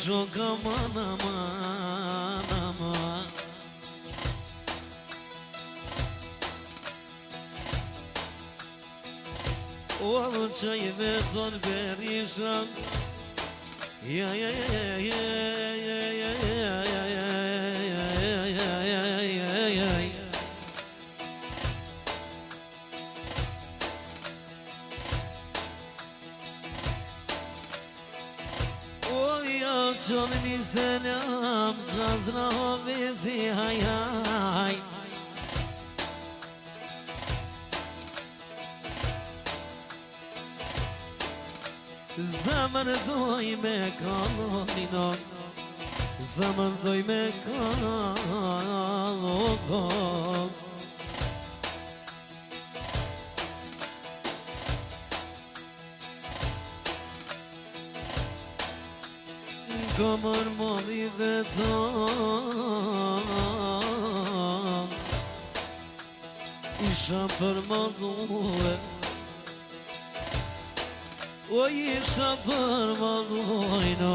shoka mana mana mana O qaj me thon Berisha Ja ja ja ja ja ja ja ja Qoni selam qazra hovezi haj haj Zamër doj me kalonin Zamër doj me kalonin Kamër mali vetan Isha për madhue O isha për madhujno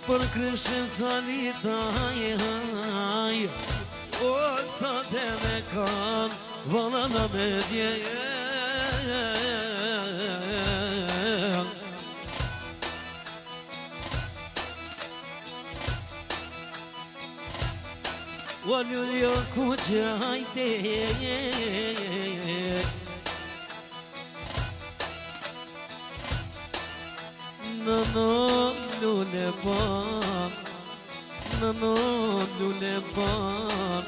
Për kryshin salita haj haj O sa te me kan Vala na me dje O luljo kuqe hajde Në lule pan Në lule pan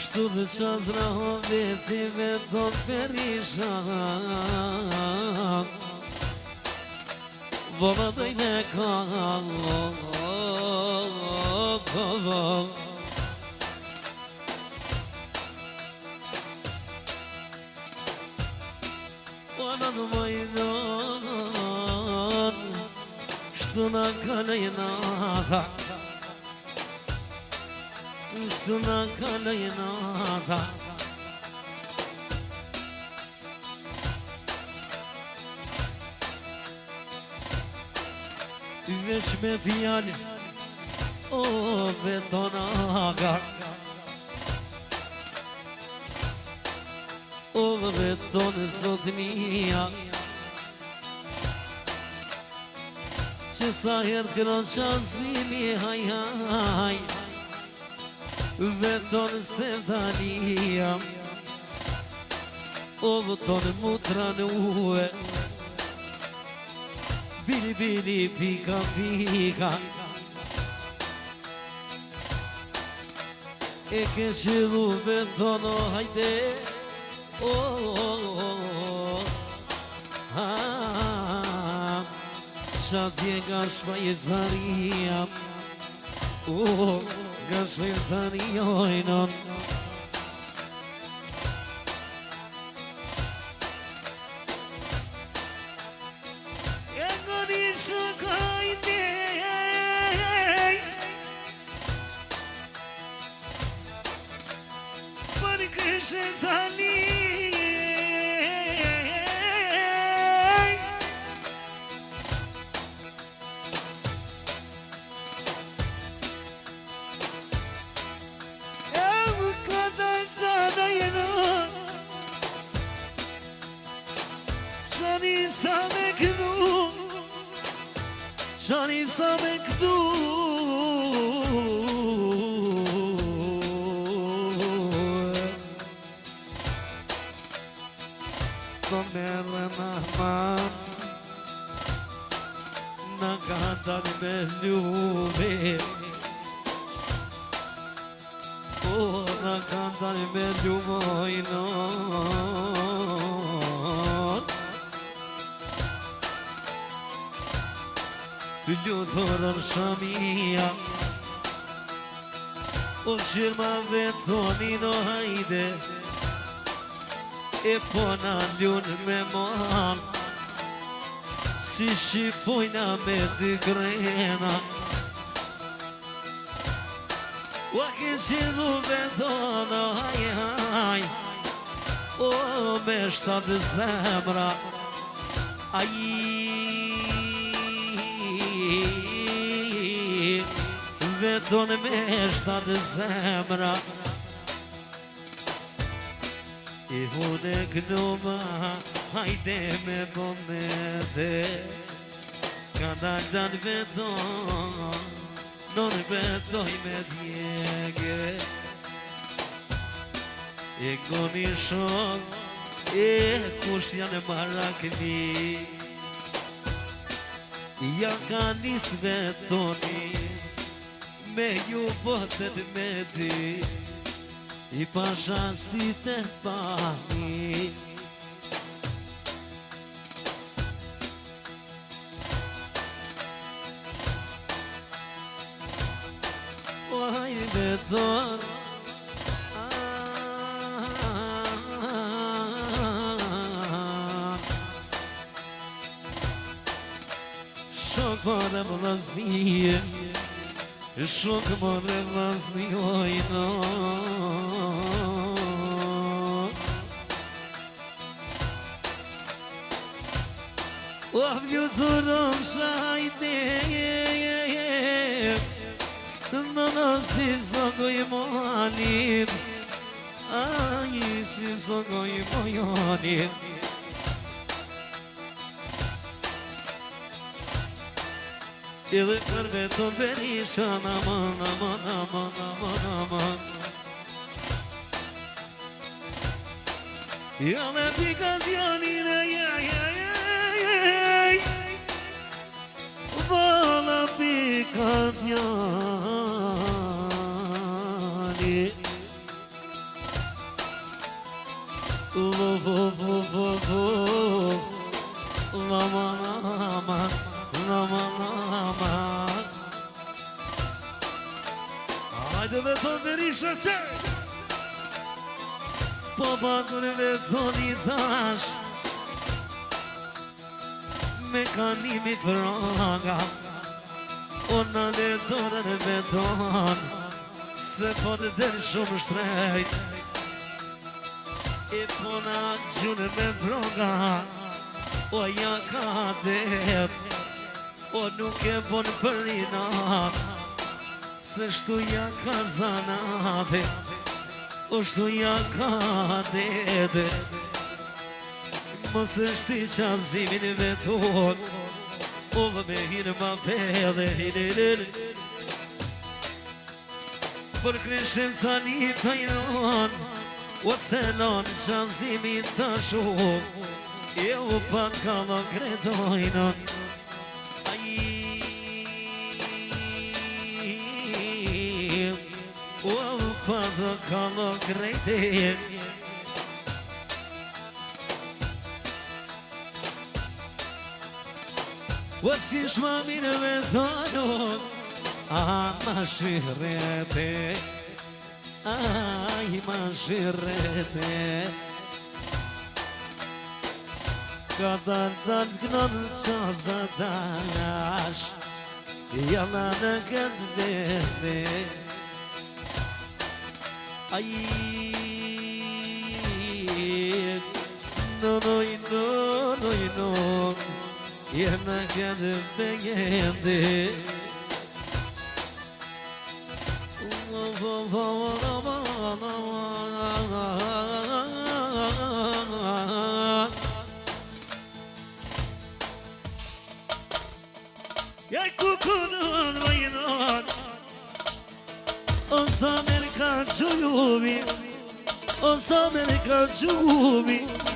Shtu dhe qazra hoveci me thon Berisha Vola doj me kallon Ona në majdan Shtu në kalajna Shtu në kalajna Vesh me fjallë O betonaga O beton zotnia Që sa herë këron qazimi haj haj Beton se dhania O beton mutra në ue Bili bili pika pika E ke qëllu betono hajde Qatje nga shvajzaria Nga shvajzaria ojnon E godi shukajte Për kështë zani Shani sa me këtu Të merë në man Në ka dalë me ljume Në ka dalë me ljumojnon Ljutorën shamia O shirma vetonin o hajde E pona ljun me man si shqipojna me dy grena. Ua këshi dhuve tonë, haj, o me 7 zemra, veton me 7 zemra. I hune knuma, hajde me bomete, ka daldan veton, non vetoj me djege. E goni shok, e kush janë marakni, ja ka nis vetoni, me ju botet me di, I pasha si të pani. Oj beton, shok more vllazni, shok more vllazni, oj no. Oh, vjuturom shajte, no si sogoj mojanit, aj si sogoj mojanit. Edhe për veton berisha, aman, aman, aman, aman, aman. Ja me pikat janine, vala pikat jani. Laman, aman, laman, aman. Hajde veton berisha që po bakur veton I tash mekanimi franga o në letorën veton se po në del shumë shtrejt e po në gjune me bronga o ja ka det o nuk e bon për inat se shtu ja ka zanate o shtu ja ka det mos e shti qazimin veton o me hinë ma pede për kryshin ca një tajnon o se non qazimin të shumë e u pa kalo kredojnon o pa kalo kredojnon o s'kish ma mire vetonon ma shirete aj ma shirete ka dal gnon qaza dash jana në këtë vete aj no jena këtë vete Jaj kukunun vajnon O sa merka qulubi O sa merka qulubi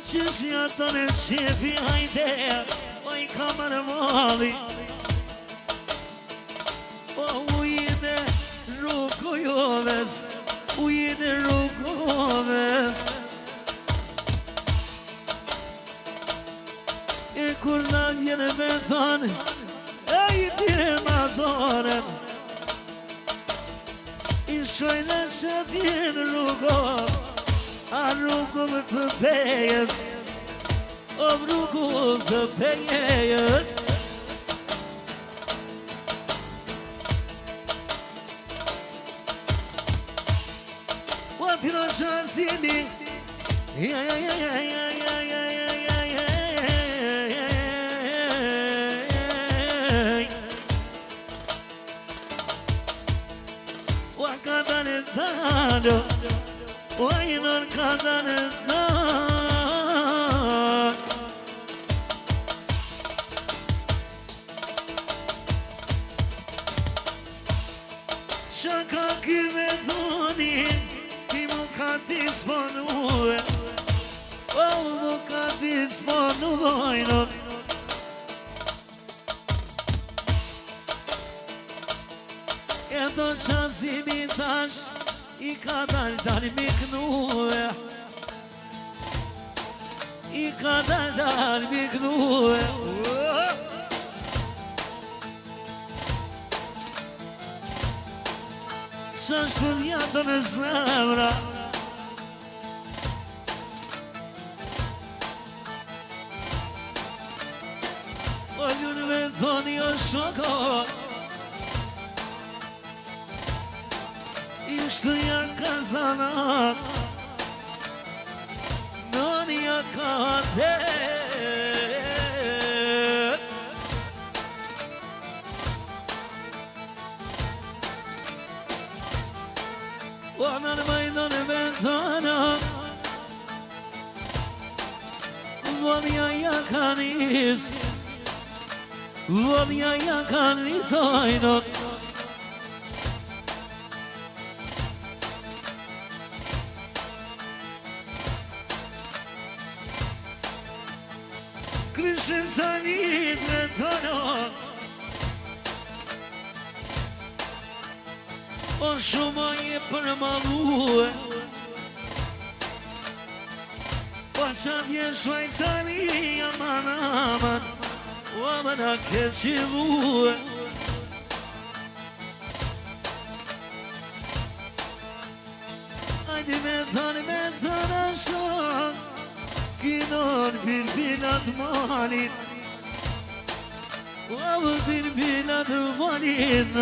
Qëshja të në qefi hajde O I kamër mali O ujde joves, ujin e rrugoves. E kur na vjen me thonë, e i pire ma donen, i shojnë që t'jen rrugov, a rrugov të pejës, o rrugov të pejës. Tiro shazimi, ja ja ja ja ja ja ja ja ja ja. Wa kadane dano, wa inon kadane dano. Shaka kime dhoni. Ka disponue, mu ka disponujno. E do qazimi tash, i ka dal miknue, i ka dal miknue. Qashtu njëtë në zemra, o ljune me thoni o shoko, ishtë janë kazanat, noni ja ka adet. O nën majdon me thona, vëmja ja ka nis, vëmja ja ka nisojnot. Kryshin sa njit me thonot, o shumë je për malue, o qatë je shvajcani aman aman, o aman a ke qilue. Ajdi me thane shok, kinon birbinat malin, o birbinat malin.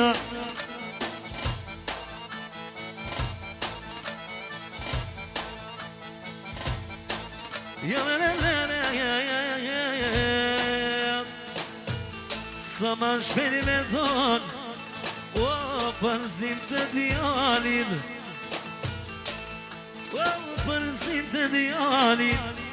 Sa ma shpeni me thonë, o përzim të djalin, o përzim të djalin.